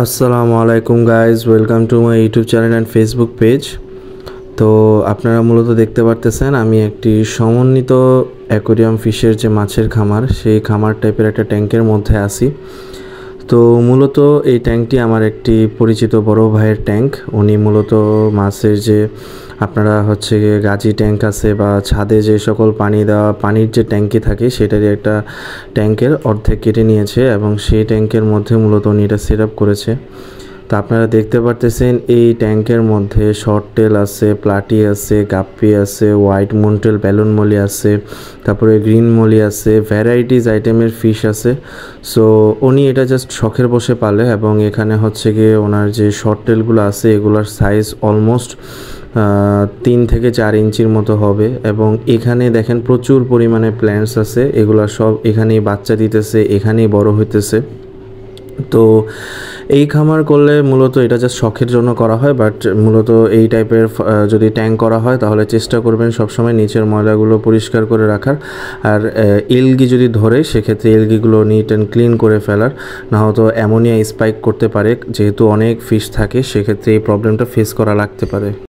আসসালামু আলাইকুম guys, welcome to my YouTube channel and Facebook page. তো আপনারা মূলত দেখতে পারতেছেন আমি একটি সমন্বিত অ্যাকোরিয়াম ফিশের যে মাছের খামার, সেই খামার টাইপের একটা ট্যাঙ্কের মধ্যে আছি। তো মূলত এই ট্যাঙ্কটি আমার একটি পরিচিত বড় ভাইয়ের ট্যাঙ্ক। উনি মূলত মাছের যে আপনারা হচ্ছে গাজি ট্যাঙ্ক আছে বা ছাদে যে সকল পানি দেওয়া পানির যে ট্যাঙ্কি থাকে সেটারই একটা ট্যাঙ্কের অর্ধেক কেটে নিয়েছে এবং সেই ট্যাঙ্কের মধ্যে মূলত উনি এটা সেট আপ করেছে। তো আপনারা দেখতে পারতেছেন এই ট্যাঙ্কের মধ্যে শর্ট টেল আছে, প্লাটি আছে, গাপ্পি আছে, হোয়াইট মুনটেল ব্যালুন মলি আছে, তারপরে গ্রিন মলি আছে, ভ্যারাইটিস আইটেমের ফিশ আছে। সো উনি এটা জাস্ট শখের বসে পালে এবং এখানে হচ্ছে গিয়ে ওনার যে শর্ট টেলগুলো আছে এগুলোর সাইজ অলমোস্ট 3 থেকে 4 ইঞ্চির মতো হবে। এবং এখানে দেখেন প্রচুর পরিমাণে প্ল্যান্টস আছে, এগুলো সব এখানেই বাচ্চা দিতেছে, এখানেই বড় হইতেছে। তো এই খামার করলে মূলত এটা জাস্ট শখের জন্য করা হয়, বাট মূলত এই টাইপের যদি ট্যাঙ্ক করা হয় তাহলে চেষ্টা করবেন সবসময় নিচের ময়লাগুলো পরিষ্কার করে রাখার। আর এলগি যদি ধরে সেক্ষেত্রে এলগিগুলো নিট অ্যান্ড ক্লিন করে ফেলার, না হয়তো অ্যামোনিয়া স্পাইক করতে পারে, যেহেতু অনেক ফিশ থাকে সেক্ষেত্রে এই প্রবলেমটা ফেস করা লাগতে পারে।